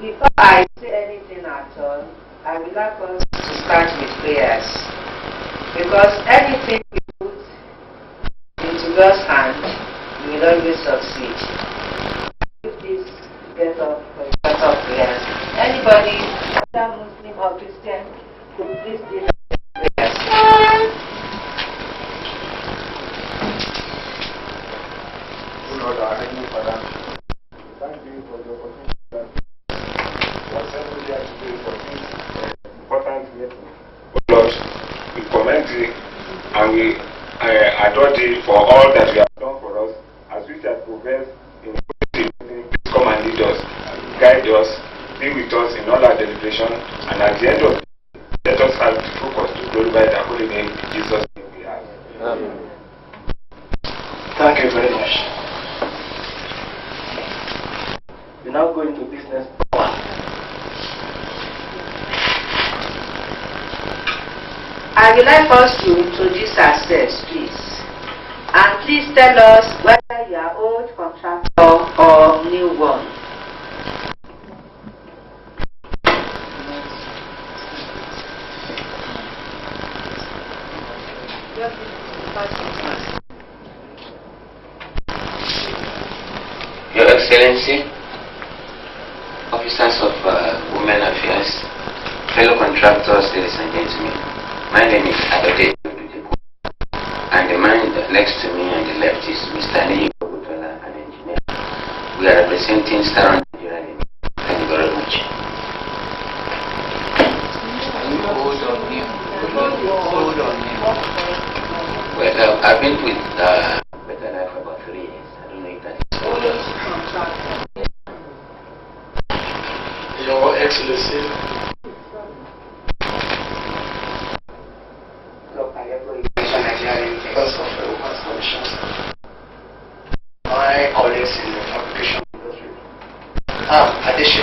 Before I say anything at all, I would like us to start with prayers. Because anything we put into God's hand, we will always succeed. Please get up for a set of prayers. Anybody, whether Muslim or Christian, could please give prayers. Lord, our Heavenly Father, thank you for the opportunity that you have sent me here today for this important meeting. Lord, we commend thee and we adore thee for all that you have done for us. As we shall progress in the meeting, please come and lead us, guide us, be with us in all our deliberation, and at the end of it, let us have the focus to glorify the holy name in Jesus' name we ask. Amen. Thank you very much. We now go into business. I would like us to introduce ourselves, please. And please tell us whether you are old contractor or new one. Your Excellency, officers of Women Affairs, fellow contractors, ladies and gentlemen, my name is Adode, and the man next to me on the left is Mr. Niyi Ogutola, an engineer. We are representing Star Nigeria Limited. Thank you very much. Well, I've been with Better Life for about 3 years. I don't know if that is old. Your Excellency, first of all, Women's Commission, my colleagues in the fabrication industry, Adeshe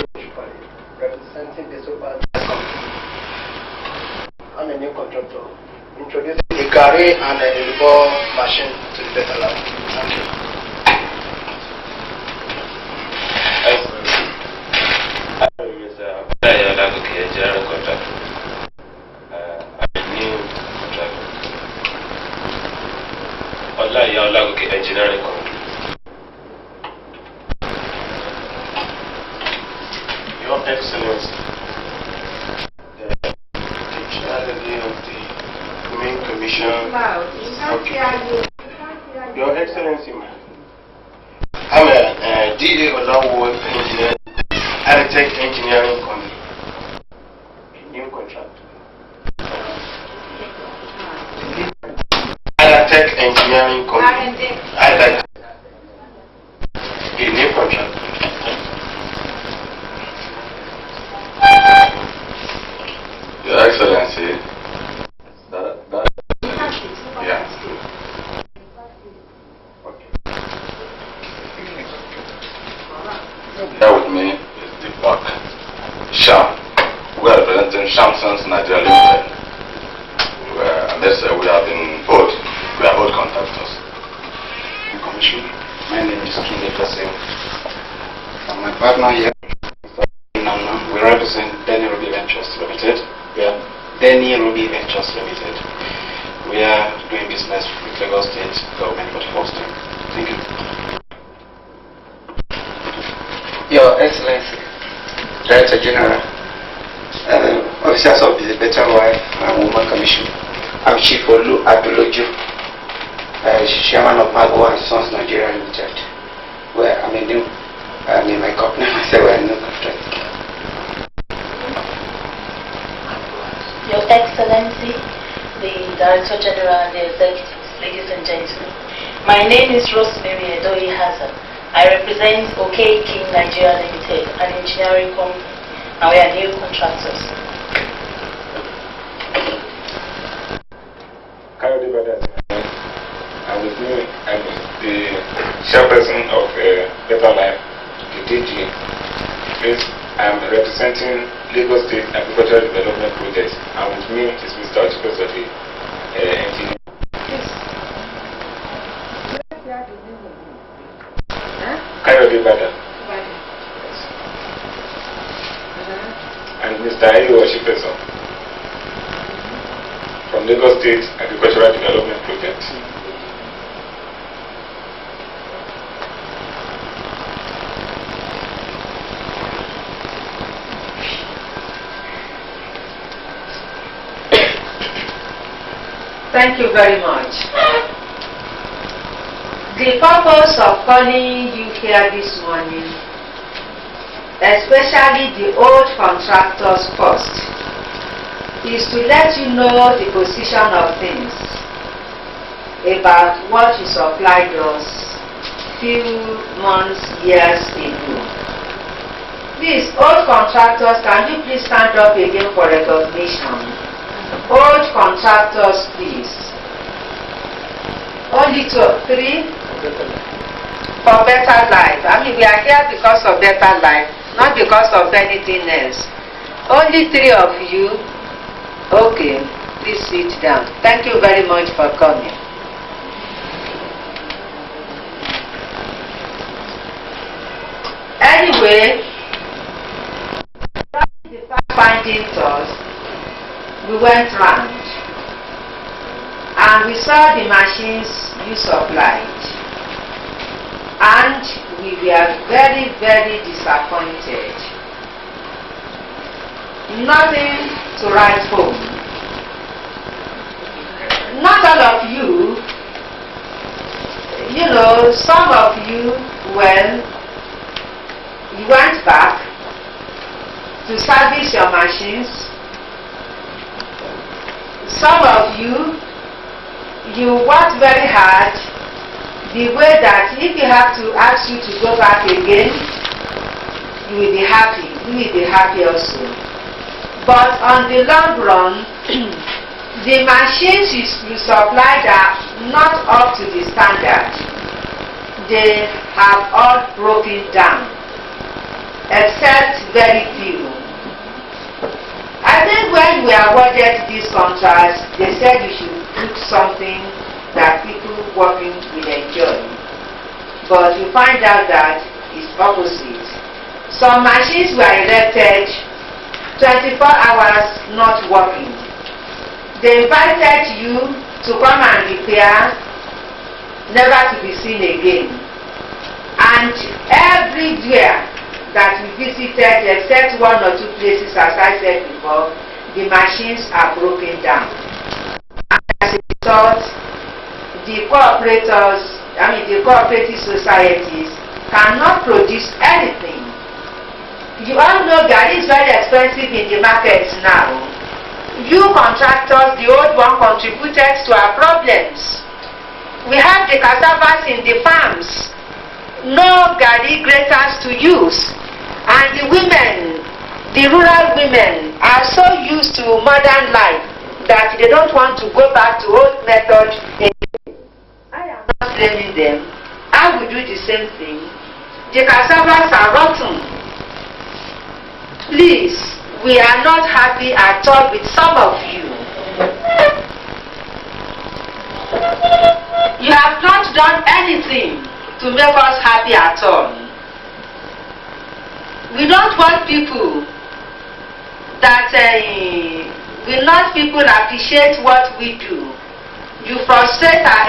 representing the Super Company. I'm a new contractor, introducing the Gary and the Libo machine to the Better Life. Thank you. General contractor. I'm a new contractor. Olaiya Engineering Company. Your Excellency, the Chairman of the Women Commission. Your Excellency, I'm a DA Olawo Engineer, Architect Engineering Company. New contract. Tech Engineering Company. A new contract. Your Excellency, yeah. Okay. Here with me is Deepak Shah. We are representing Shamsons Nigeria Limited. We have been both. We are both contractors. Commission. My name is Kinde Kasim. And my partner here, we represent Denny Ruby Ventures Limited. We are Denny Ruby Ventures Limited. We are doing business with Lagos State government for the first time. Thank you. Your Excellency, Director General, officers of the Better Life and Women Commission, I'm Chief Olu Aduloju, Chairman of Mago and Sons Nigeria Limited, where I'm in my company, I say we're a new contract. Your Excellency, the Director General and the executives, ladies and gentlemen, my name is Rosemary Edoyi Hazard. I represent OK King Nigeria Limited, an engineering company, and we are new contractors. Kayode Bada, and with me, I'm the chairperson of Better Life, the DG. Please, I'm representing Lagos State Agricultural Development Project, and with me is Mr. Ochiposofi, engineer. Kayode Bada. Mr. Ayo Oshipeso from Lagos State Agricultural Development Project. Thank you very much. The purpose of calling you here this morning, especially the old contractors first, is to let you know the position of things about what you supplied us few months, years ago. Please, old contractors, can you please stand up again for recognition? Old contractors, please. Only 2 or 3 for better life. I mean, we are here because of better life, not because of anything else. Only 3 of you. Okay, please sit down. Thank you very much for coming. Anyway, the finding us, we went round and we saw the machines you supplied, and we were very, very disappointed. Nothing to write home. Not all of you, you know, some of you, well, you went back to service your machines. Some of you, you worked very hard, the way that if you have to ask you to go back again, you will be happy. You will be happy also. But on the long run, the machines you supplied are not up to the standard. They have all broken down, except very few. I think when we awarded this contract, they said you should put something that people working will enjoy. But we find out that it's opposite. Some machines were erected, 24 hours not working. They invited you to come and repair, never to be seen again. And everywhere that we visited, except 1 or 2 places, as I said before, the machines are broken down. And as a result, the cooperators, the cooperative societies cannot produce anything. You all know that it's very expensive in the markets now. You contractors, the old one, contributed to our problems. We have the cassavas in the farms, no gari graters to use. And the women, the rural women, are so used to modern life that they don't want to go back to old method. I am not blaming them. I would do the same thing. The cassavas are rotten. Please, we are not happy at all with some of you. You have not done anything to make us happy at all. We don't want people that will not people appreciate what we do. You frustrate our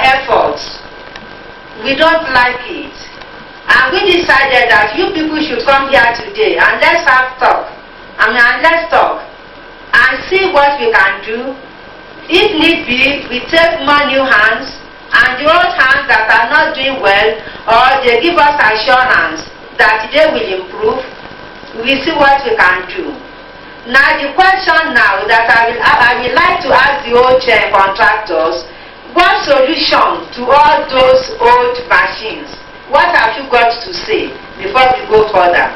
efforts. We don't like it. And we decided that you people should come here today and let's have talk. And let's talk and see what we can do. If need be, we take more new hands, and the old hands that are not doing well, or they give us assurance that they will improve, we see what we can do. Now the question now that I will like to ask the old contractors, what solution to all those old machines? What have you got to say before we go further?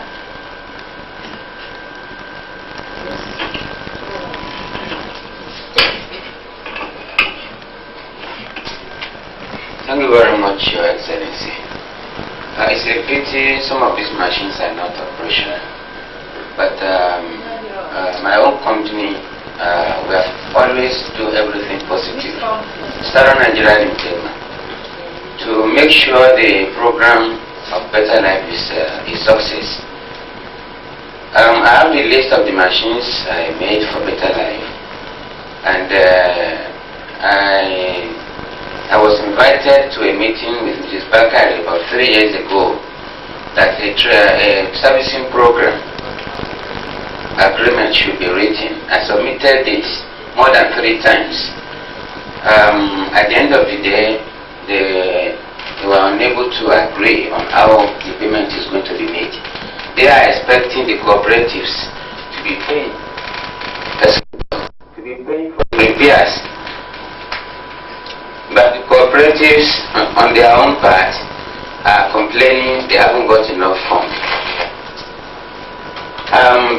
Thank you very much, Your Excellency. It's a pity some of these machines are not operational. But my own company, we have always do everything positive. Star Nigeria Limited, to make sure the program of Better Life is a success. I have a list of the machines I made for Better Life, and I was invited to a meeting with Mrs. Bakari about 3 years ago that a servicing program agreement should be written. I submitted it more than 3 times. At the end of the day, they were unable to agree on how the payment is going to be made. They are expecting the cooperatives to be paying for repairs. But the cooperatives, on their own part, are complaining they haven't got enough funds.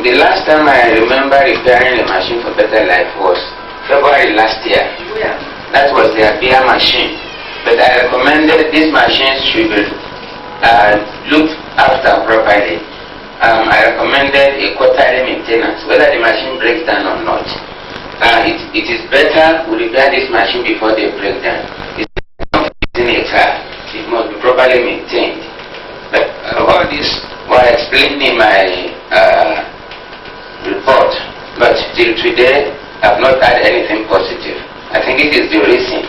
The last time I remember repairing a machine for Better Life was February last year. Yeah. That was their beer machine. But I recommended these machines should be looked after properly. I recommended a quarterly maintenance, whether the machine breaks down or not. It is better we repair this machine before they break down. It's not fixing a car. It must be properly maintained. But all this was explained in my report. But till today, I have not had anything positive. I think it is the reason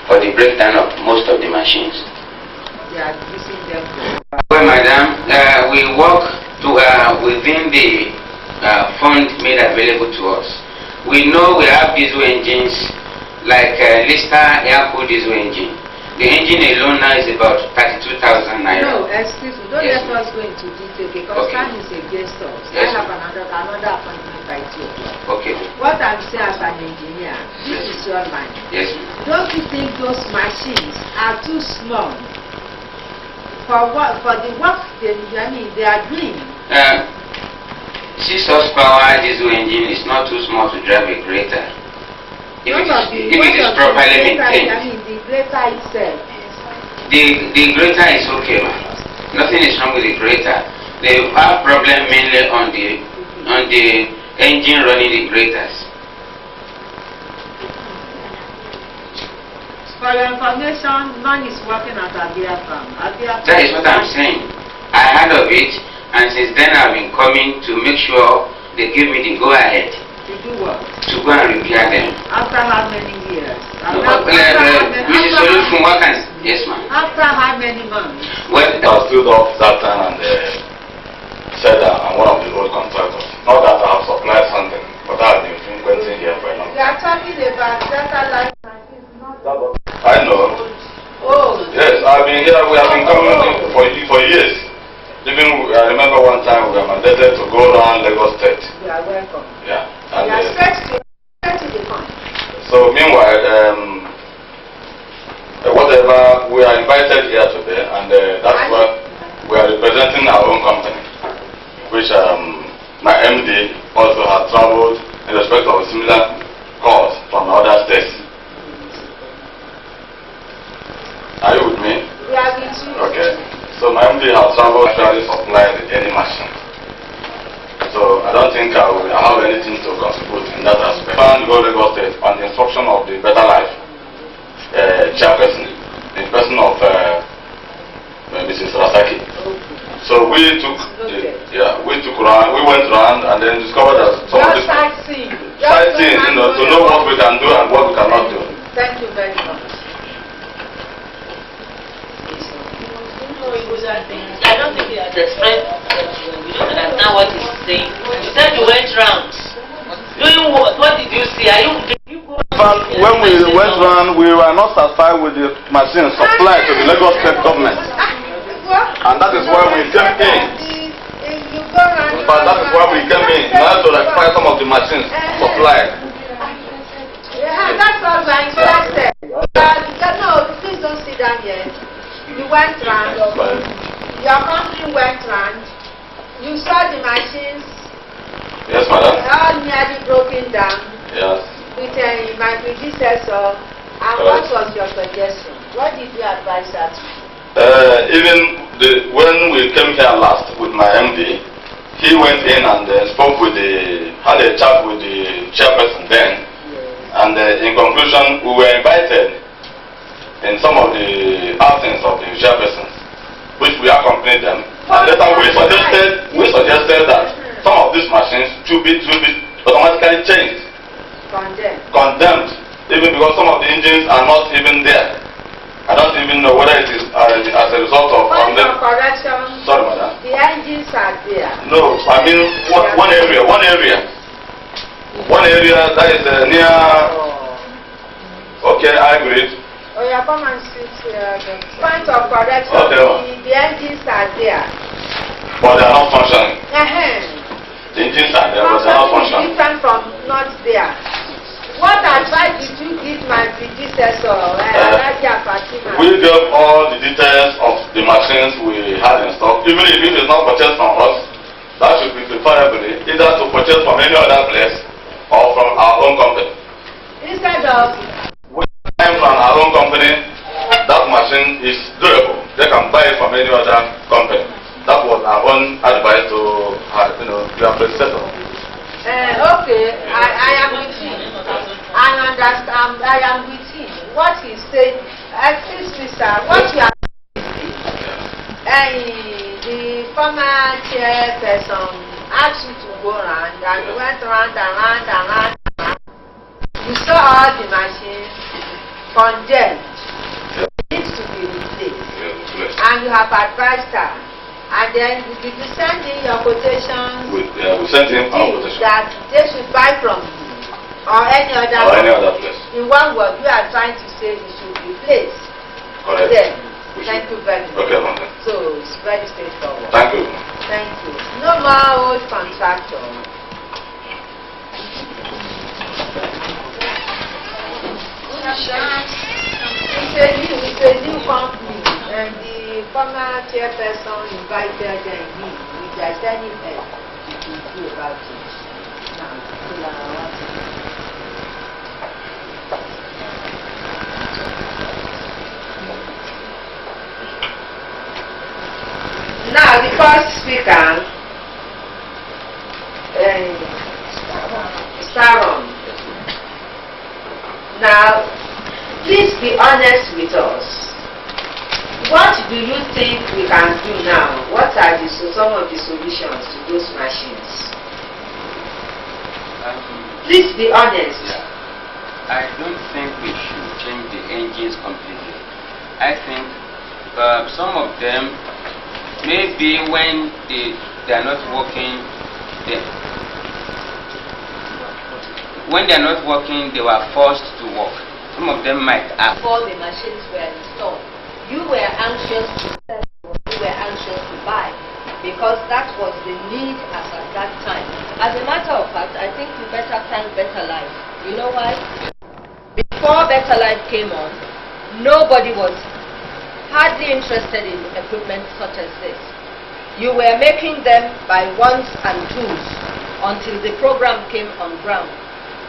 for the breakdown of most of the machines. They are using them. Well, madam, we work within the fund made available to us. We know we have diesel engines like Lister Airco diesel engine. The engine alone now is about 32,000 naira. No, excuse me, don't Yes, let us go into detail because Okay. time is against us. Yes, I have another appointment by 2 o'clock. Okay. What I'm saying as an engineer, this is your line. Yes, ma'am. Don't you think those machines are too small for the work they are doing? 6 horsepower diesel engine is not too small to drive a grater. If it is properly maintained. The grater itself. The grater is okay, ma'am. Nothing is wrong with the grater. They have problem mainly on the engine running the graters. For your information, man is working at Abia Farm. That is what I'm saying. I heard of it, and since then I've been coming to make sure they give me the go-ahead To do what? to go and repair them. After how many years? Mrs. Solution, what can... Yes, ma'am. After how many months? Well, I stood up that time and said that I'm one of the road contractors. Not that I have supplied something, but I have been frequenting here for a long You time. are talking about Better Life machines, not... I know. Oh. Yes, I've been here. We have been coming for years. Even I remember one time we were mandated to go around Lagos State. You are welcome. Yeah. You are straight to the point. So meanwhile, whatever, we are invited here today, and that's why we are representing our own company, which my MD also has traveled in respect of a similar cause from other states. Are you with me? We are with you. Okay. So my MD has traveled actually supplied any machine. So I don't think I have anything to contribute in that aspect. I go to Lagos State on the instruction of the Better Life chairperson, in person of Mrs. Rasaki. So we took, we went around and then discovered that some of the sightseeing, to know what we can do and what we cannot do. Thank you very much. I don't think he has expressed. We don't understand what he's saying. You said you went round. Doing what? What did you see? Did you go? When we went around, we were not satisfied with the machines supplied to the Lagos State government. And that is why we came in. But that is why we came in order to rectify some of the machines supplied. Yeah, that's what we're interested. No, please don't sit down yet. You went round. Your company went round. You saw the machines. Yes, madam. All nearly broken down. Yes. With my predecessor. And what was your suggestion? What did you advise her to do? When we came here last with my MD, he went in and spoke with had a chat with the chairperson then. And in conclusion, we were invited in some of the outings of the chairpersons, which we accompanied them. And later we suggested that some of these machines should be automatically changed, condemned, even because some of the engines are not even there. I don't even know whether it is as a result of... correction. Sorry, madam. The engines are there. No, I mean one area that is near... Okay, I agree. Oh, yeah, come and sit here. Point of correction, Okay, the engines are there. But they are not functioning. The engines are there, but they are not functioning. Different from not there. What advice did you give my predecessor, Fatima? We gave all the details of the machines we had in stock. Even if it is not purchased from us, that should be preferably either to purchase from any other place or from our own company. Instead of... From our own company, that machine is durable. They can buy it from any other company. That was our own advice to your predecessor. Okay, I am with him. I understand. I am with him. What he said, excuse me, sir, what you are the former chairperson asked you to go around, and you went around and round and round and round. You saw all the machines condemned. It needs to be replaced. And you have advised her. And then did you send in your quotations? We sent in our quotation. That they should buy from you or any other place. In one word, you are trying to say it should be replaced. Correct. Then, thank you very much. Okay, ma'am. So it's very straightforward. Thank you. Thank you. No more old contractor. It's a new company, and the former chairperson invited them in. If there's anything you can do about it. Now, the first speaker, Sharon. Now, please be honest with us. What do you think we can do now? What are some of the solutions to those machines? Please be honest. Yeah. I don't think we should change the engines completely. I think some of them, maybe when they are not working, they were forced to work. Some of them might have. Before the machines were installed, you were anxious to sell, you were anxious to buy, because that was the need as at that time. As a matter of fact, I think you better thank Better Life. You know why? Before Better Life came on, nobody was hardly interested in equipment such as this. You were making them by ones and twos until the program came on ground.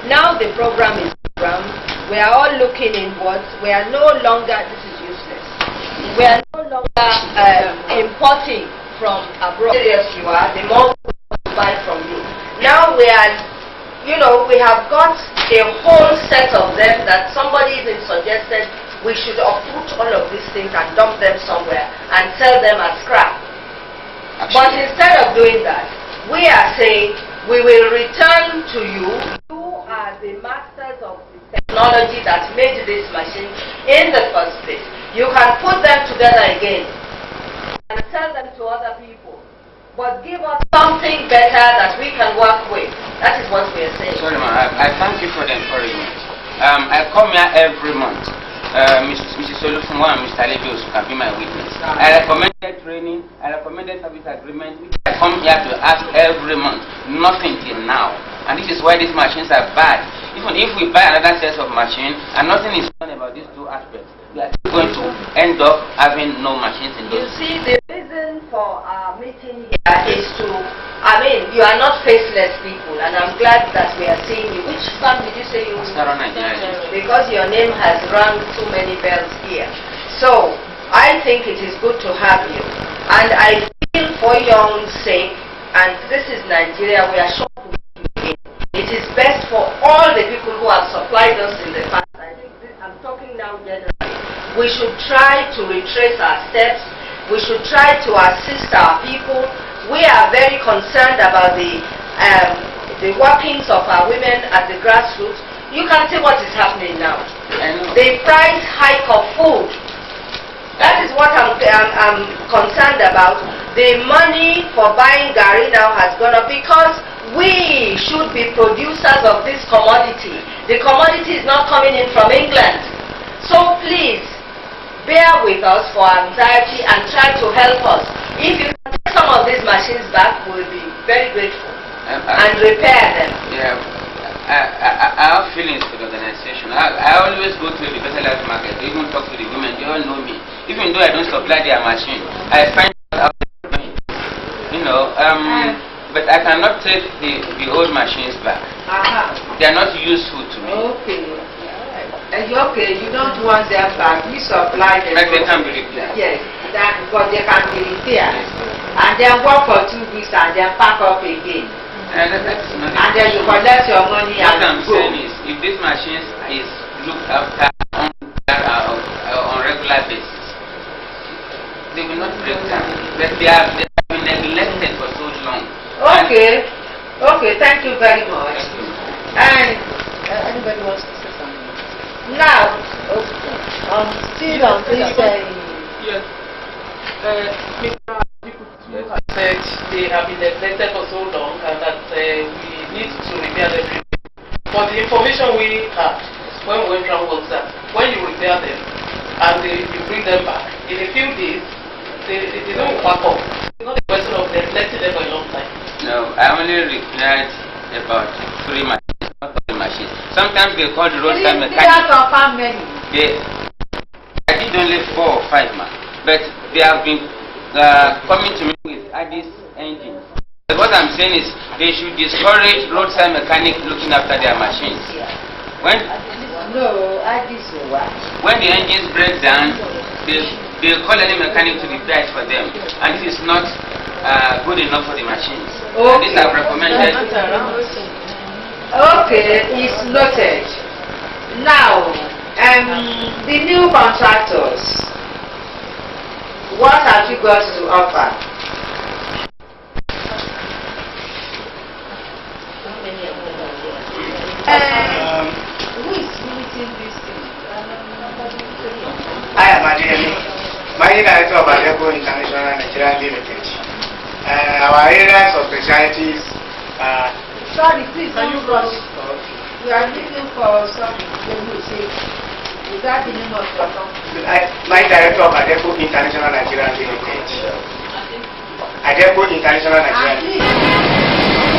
Now the program is on ground. We are all looking inwards. We are no longer, this is useless, we are no longer importing from abroad. The serious you are, the more we want to buy from you. Now we are, we have got a whole set of them that somebody even suggested we should uproot all of these things and dump them somewhere and sell them as scrap. But instead of doing that, we are saying we will return to you. You are the masters of the technology that made this machine in the first place. You can put them together again and sell them to other people. But give us something better that we can work with. That is what we are saying. Sorry, ma'am. I thank you for the encouragement. I come here every month. Mrs. Solufunwa and Mr. Lebios can be my witness. I recommended training, I recommended service agreement, which I come here to ask every month. Nothing till now. And this is why these machines are bad. Even if we buy another set of machine and nothing is done about these two aspects, we are still going to end up having no machines in those. You see, the reason for our meeting here is to, you are not faceless people, and I'm glad that we are seeing you. Which bank did you say you were? Because your name has rung too many bells here. So, I think it is good to have you. And I feel for your own sake, and this is Nigeria, we are sure to meet you again. It is best for all the people who have supplied us in the past. I think I'm talking now generally. We should try to retrace our steps. We should try to assist our people. We are very concerned about the the workings of our women at the grassroots, you can see what is happening now. The price hike of food. That is what I'm concerned about. The money for buying gari now has gone up because we should be producers of this commodity. The commodity is not coming in from England. So please, bear with us for anxiety and try to help us. If you can take some of these machines back, we'll be very grateful and repair them. Yeah, I have feelings for the organization. I always go to the better life market, even talk to the women, they all know me. Even though I don't supply their machine, I find out, you know, but I cannot take the old machines back. They are not useful to me. Okay. Okay, you don't want them back. You supply them. But they can be repaired. Yes, but they can be repaired. And then work for 2 weeks and then pack up again. That's not and then you collect your money what and I'm go. saying is, if these machines is looked after on regular basis, they will not break down. But they have been neglected for so long. Okay. Okay, thank you very much. And Anybody wants to say something? now, Still on this. Yes. Mr. Yes. Said they have been neglected for so long and that we need to repair them. But the information we had when we went around was that when you repair them and you bring them back, in a few days, they don't pack up. It's not a question of neglecting them for a long time. No, I only repaired about 3 machines, not 3 machines. Sometimes they call the roadside mechanic. how many? I did only 4 or 5 man, but they have been coming to me with Addis engines. But what I'm saying is they should discourage roadside mechanics looking after their machines. When the engines break down, they call any mechanic to repair it for them, and this is not good enough for the machines. Okay. These are recommended. Okay, it's noted. Now, the new contractors, what have you got to offer? Who is limiting this thing? I am Adeyemi, Managing Director of Adeco International Nigeria Limited. Our areas of specialties are... Sorry, please don't rush. We are looking for something to say. Is that the name of your company? Managing Director of Adeco International Nigeria Limited. Adeco International Nigeria Limited.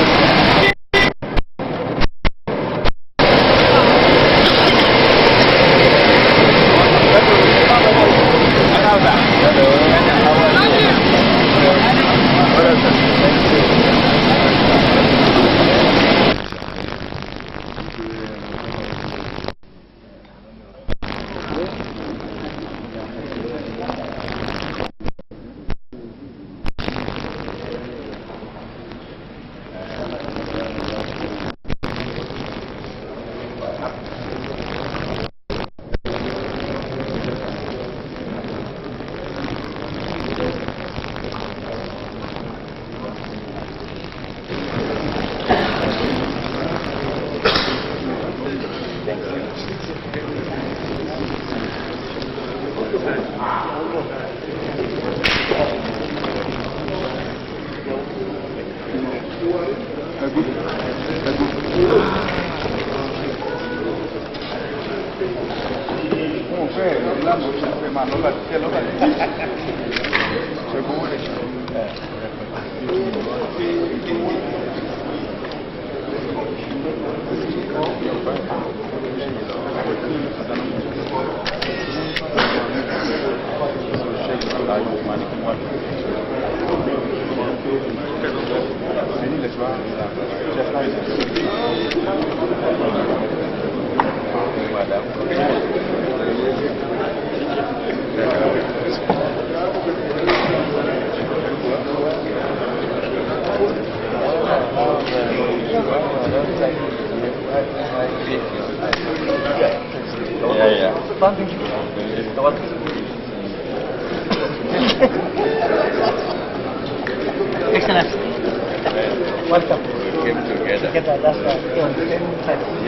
welcome. We came together. That's right.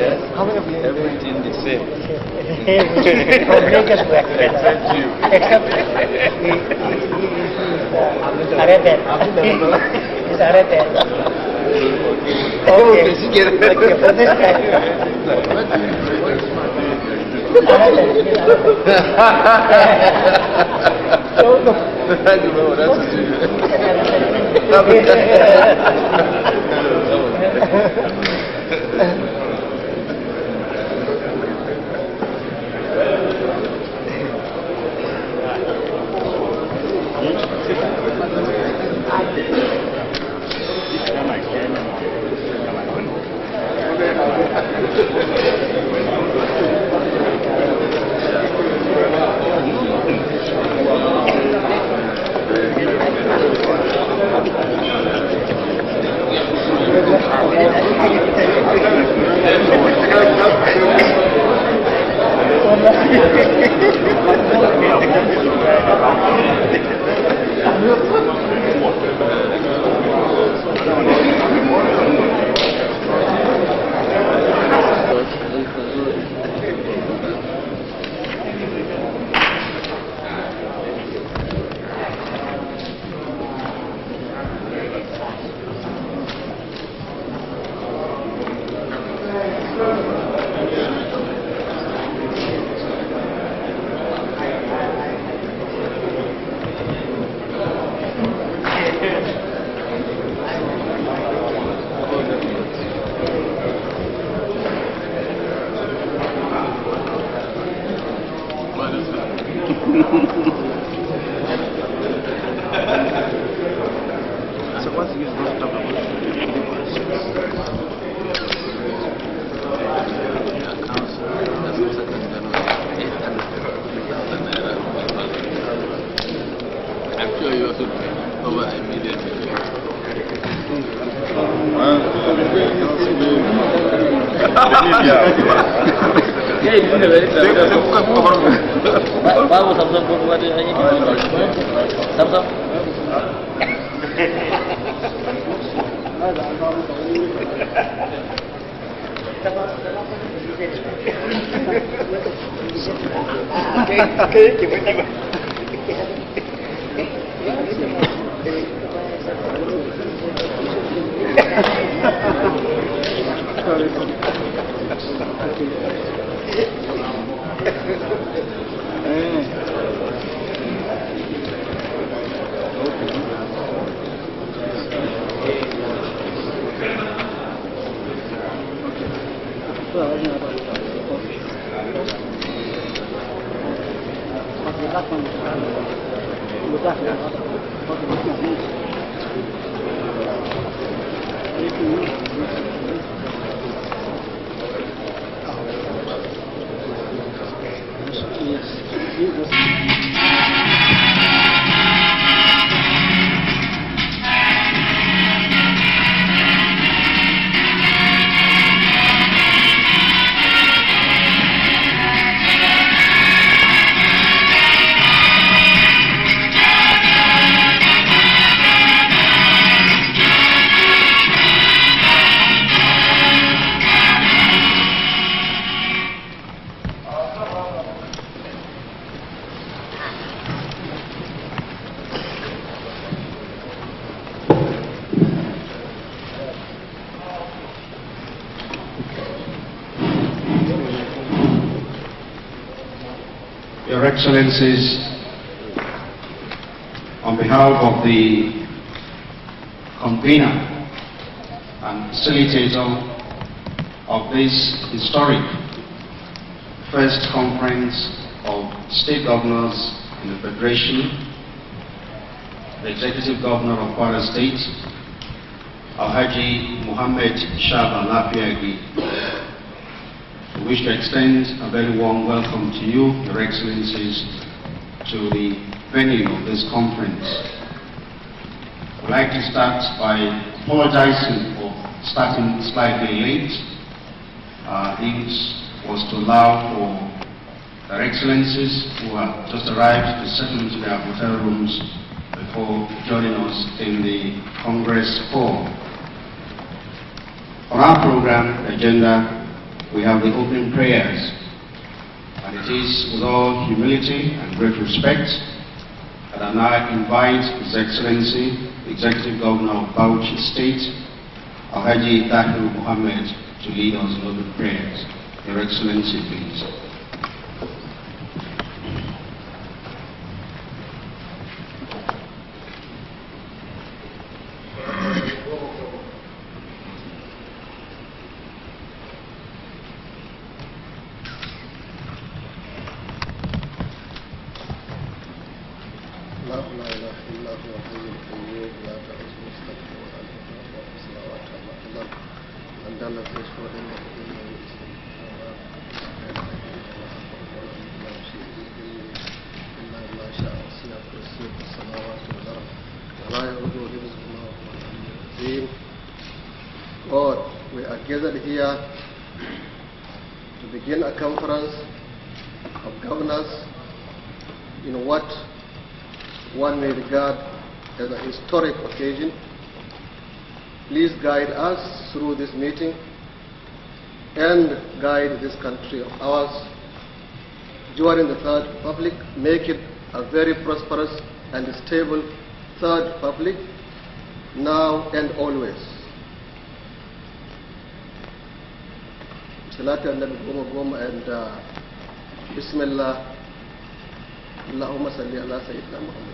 Yes. How many of you? Everything the same. From Lagos we are together. Except you. Except he's a rebel. He's a rebel. Okay, for this guy. I don't know what else to do. So what's the use of talking about I'm sure you also pay over immediately. Your Excellencies, on behalf of the convener and facilitator of this historic first conference of state governors in the Federation, the Executive Governor of Kwara State, Alhaji Mohammed Shaba Lafiagi, I wish to extend a very warm welcome to you, Your Excellencies, to the venue of this conference. I'd like to start by apologizing for starting slightly late. This was to allow for Their Excellencies who have just arrived to settle into their hotel rooms before joining us in the Congress Hall. our program agenda, we have the opening prayers. And it is with all humility and great respect that I now invite His Excellency, the Executive Governor of Bauchi State, Alhaji Tahir Mohammed, to lead us in opening prayers. Your Excellency, please. Lord, we are gathered here to begin a conference of governors in what one may regard as a historic occasion. Please guide us through this meeting and guide this country of ours during the Third Republic. Make it a very prosperous and stable Third Republic now and always. Salatu al-Nabi goma and Bismillah. Allahumma salli ala Sayyidina Muhammad.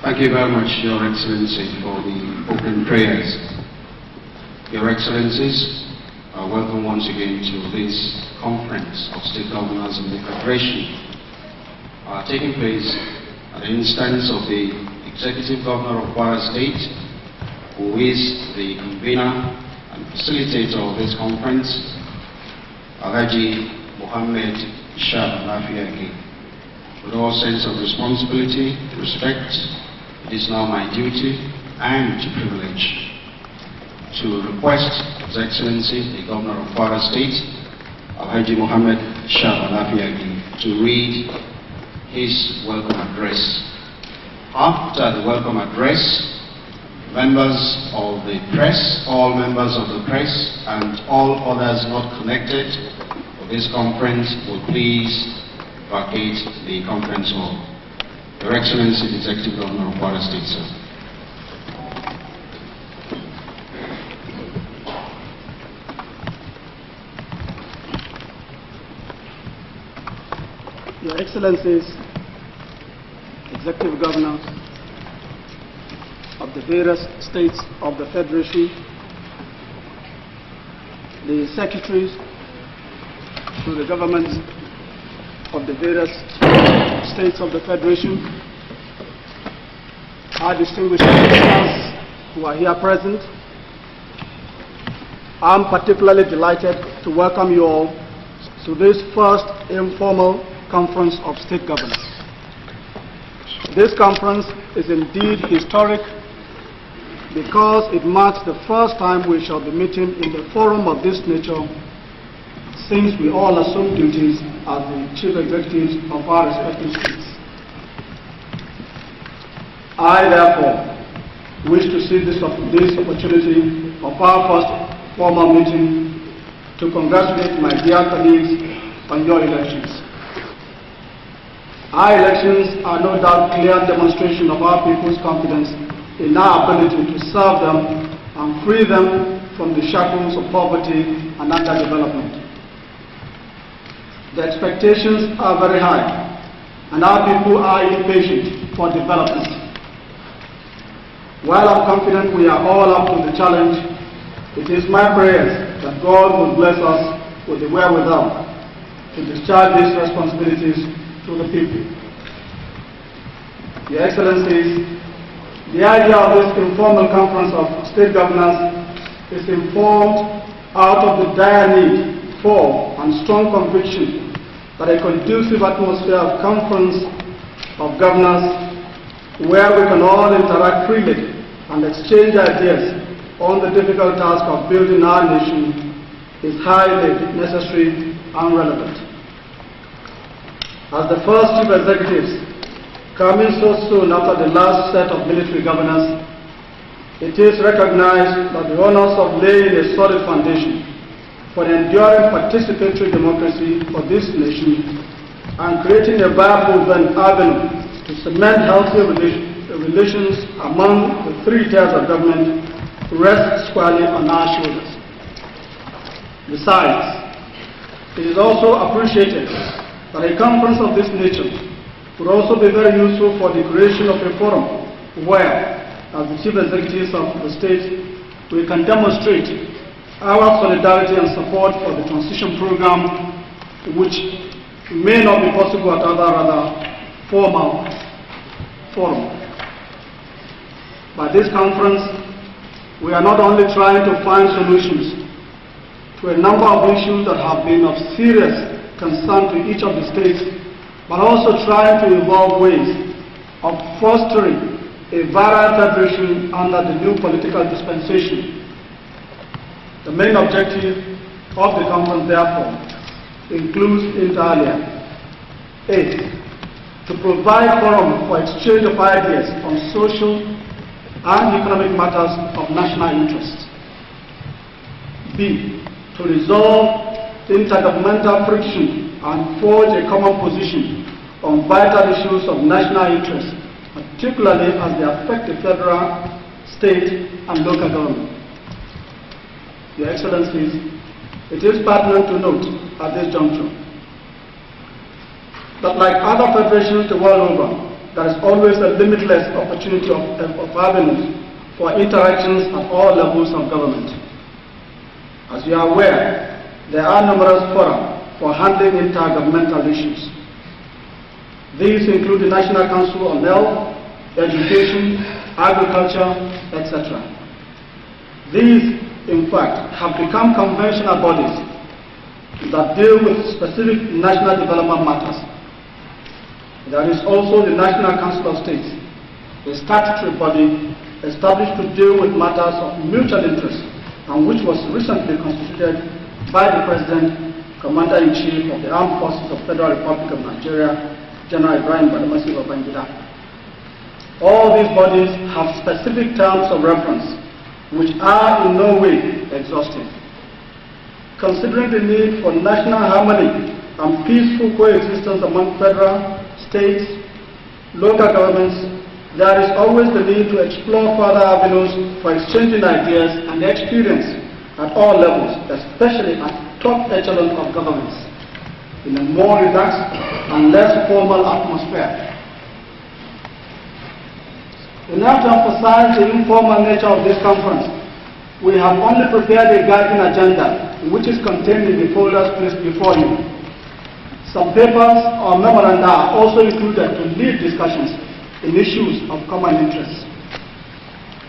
Thank you very much, Your Excellency, for the opening prayers. Your Excellencies, welcome once again to this conference of state governors in the Federation, taking place at the instance of the Executive Governor of Kwara State, who is the convener and facilitator of this conference, Alhaji Mohammed Ishaq Lafiagi. With all sense of responsibility, respect, it is now my duty and privilege to request His Excellency, the Governor of Kwara State, Alhaji Mohammed Ishaq Lafiagi, to read his welcome address. After the welcome address, members of the press, all members of the press, and all others not connected to this conference will please vacate the conference hall. Your Excellency, the Executive Governor of Kwara State, sir. Your Excellencies, Executive Governors of the various states of the Federation, the Secretaries to the governments of the various states of the Federation, our distinguished officials who are here present, I'm particularly delighted to welcome you all to this first informal conference of state governors. This conference is indeed historic because it marks the first time we shall be meeting in the forum of this nature since we all assume duties as the chief executives of our respective states. I therefore wish to seize this opportunity of our first formal meeting to congratulate my dear colleagues on your elections. Our elections are no doubt clear demonstration of our people's confidence in our ability to serve them and free them from the shackles of poverty and underdevelopment. The expectations are very high, and our people are impatient for development. While I'm confident we are all up to the challenge, it is my prayers that God will bless us with the wherewithal to discharge these responsibilities to the people. Your Excellencies, the idea of this informal conference of state governors is informed out of the dire need for and strong conviction that a conducive atmosphere of conference of governors where we can all interact freely and exchange ideas on the difficult task of building our nation is highly necessary and relevant. As the first chief executives coming so soon after the last set of military governors, it is recognized that the honors of laying a solid foundation for enduring participatory democracy for this nation and creating a viable avenue to cement healthy relations among the three tiers of government rests squarely on our shoulders. Besides, it is also appreciated that a conference of this nature would also be very useful for the creation of a forum where, as the chief executives of the state, we can demonstrate our solidarity and support for the transition program, which may not be possible at other rather formal forum. By this conference, we are not only trying to find solutions to a number of issues that have been of serious concern to each of the states, but also trying to evolve ways of fostering a viral federation under the new political dispensation. The main objective of the conference, therefore, includes inter alia: A, to provide forum for exchange of ideas on social and economic matters of national interest. B, to resolve intergovernmental friction and forge a common position on vital issues of national interest, particularly as they affect the federal, state, and local government. Your Excellencies, it is pertinent to note at this juncture that like other federations the world over, there is always a limitless opportunity of avenues for interactions at all levels of government. As you are aware, there are numerous fora for handling intergovernmental issues. These include the National Council on Health, Education, Agriculture, etc. These, in fact, have become conventional bodies that deal with specific national development matters. There is also the National Council of States, a statutory body established to deal with matters of mutual interest and which was recently constituted by the President, Commander-in-Chief of the Armed Forces of the Federal Republic of Nigeria, General Ibrahim Badamasi Babangida. All these bodies have specific terms of reference which are in no way exhaustive. Considering the need for national harmony and peaceful coexistence among federal, states, local governments, there is always the need to explore further avenues for exchanging ideas and experience at all levels, especially at top echelon of governments, in a more relaxed and less formal atmosphere. Enough to emphasize the informal nature of this conference, we have only prepared a guiding agenda which is contained in the folders placed before you. Some papers or memoranda are also included to lead discussions in issues of common interest.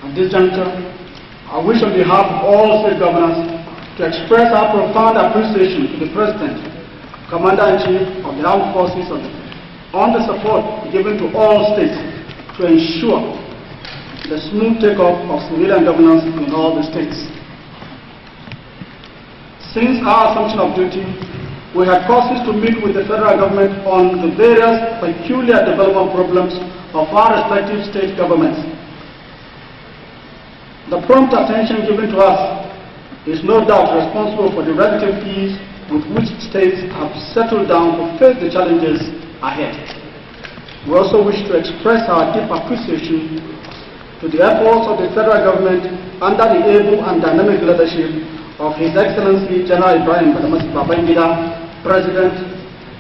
At this juncture, I wish on behalf of all state governors to express our profound appreciation to the President, Commander-in-Chief of the Armed Forces on the support given to all states to ensure the smooth takeoff of civilian governance in all the states. Since our assumption of duty, we had causes to meet with the federal government on the various peculiar development problems of our respective state governments. The prompt attention given to us is no doubt responsible for the relative ease with which states have settled down to face the challenges ahead. We also wish to express our deep appreciation to the efforts of the federal government under the able and dynamic leadership of His Excellency General Ibrahim Badamasi Babangida, President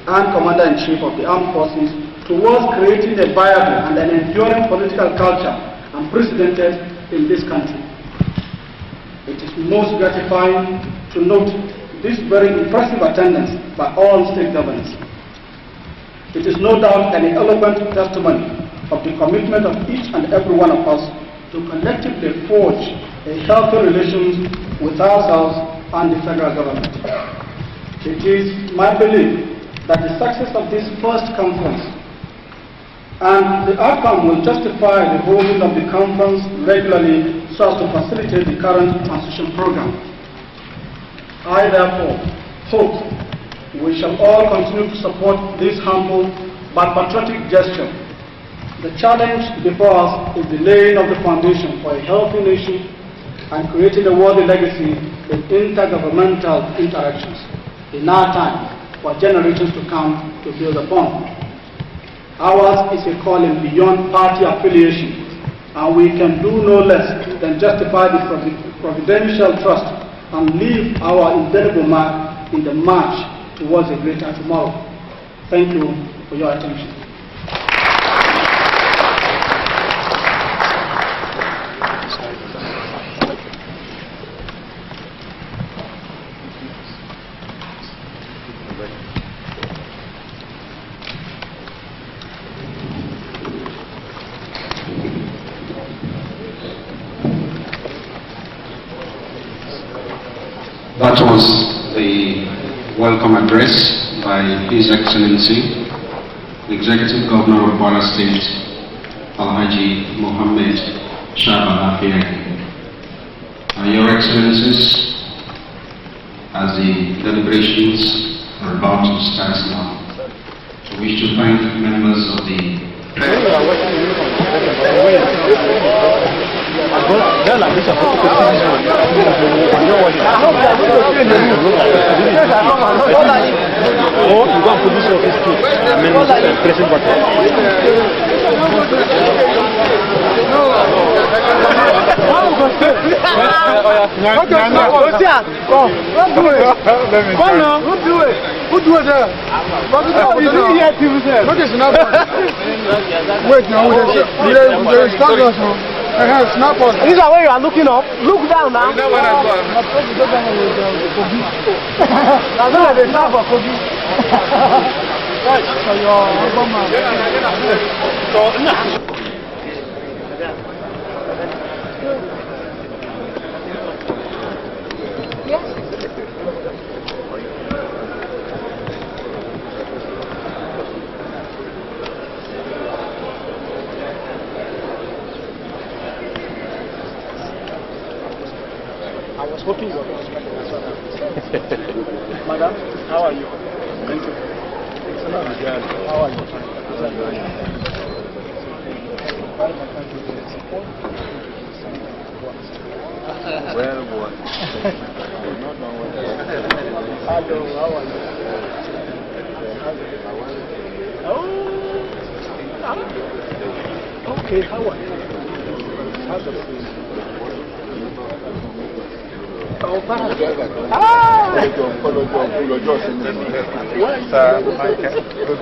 and Commander-in-Chief of the Armed Forces, towards creating a viable and an enduring political culture unprecedented in this country. It is most gratifying to note this very impressive attendance by all state governors. It is no doubt an eloquent testimony of the commitment of each and every one of us to collectively forge a healthy relations with ourselves and the federal government. It is my belief that the success of this first conference and the outcome will justify the holding of the conference regularly so as to facilitate the current transition program. I therefore hope we shall all continue to support this humble but patriotic gesture. The challenge before us is the laying of the foundation for a healthy nation and creating a worthy legacy in intergovernmental interactions in our time for generations to come to build upon. Ours is a calling beyond party affiliation, and we can do no less than justify the providential trust and leave our indelible mark in the march towards a greater tomorrow. Thank you for your attention. That was the welcome address by His Excellency, the Executive Governor of Kwara State, Alhaji Mohammed Shaba Lafiagi. Your Excellencies, as the deliberations are about to start now, I wish to thank members of the These are where you are looking up. Look down now. I was hoping you were going to speak. Madam, how are you? Thank you. How are you? Well, boy. Hello, how are you? Oh, okay, how are you? How's the Good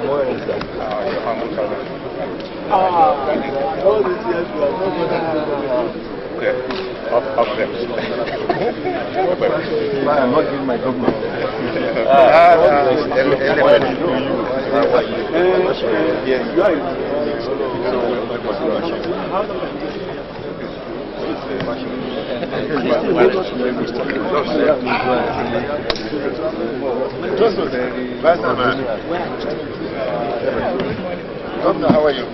morning, sir. All these years you are not I'm not giving my government. Governor, how are you?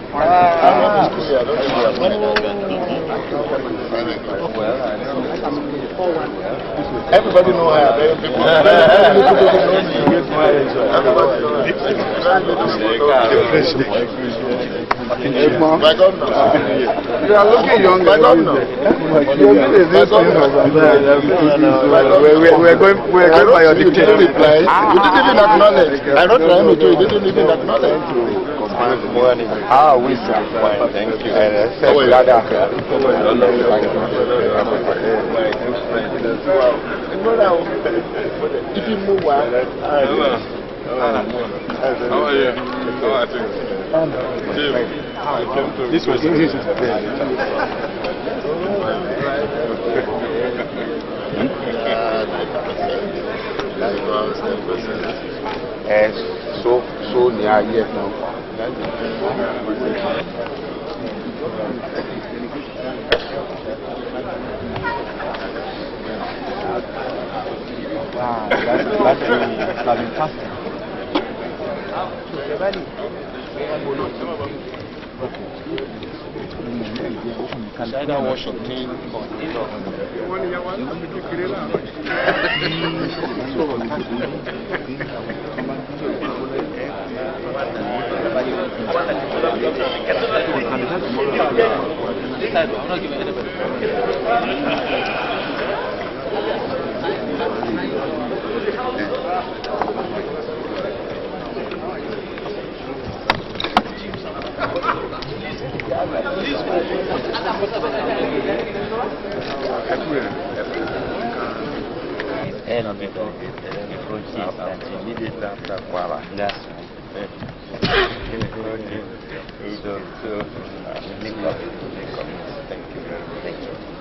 Everybody know her. My governor. You are looking young. My governor. We're going by your dictation. You didn't even acknowledge. I wrote to him, you didn't even acknowledge. Good morning. How are we, sir? Fine, thank you. If you move well, how are you? How are things? This was so near yet now. but we have been fasting. Can either wash or clean or and on the immediately after Kuala. That's right. Thank you very much. Thank you.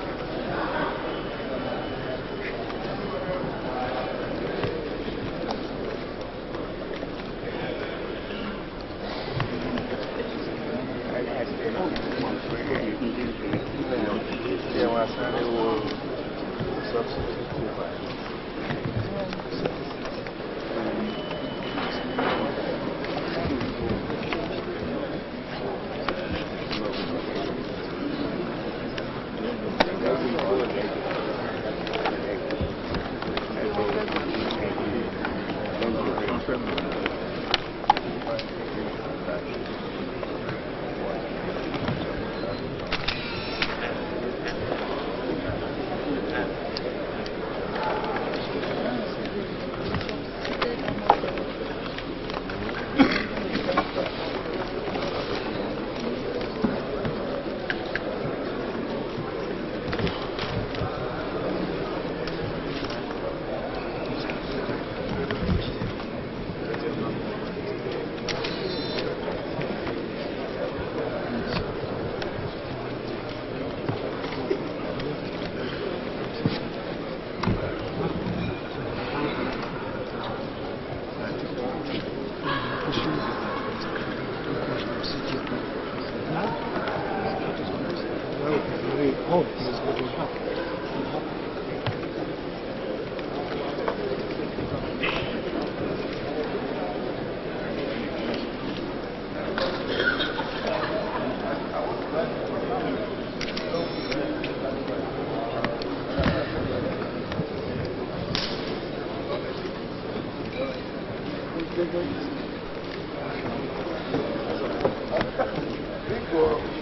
Big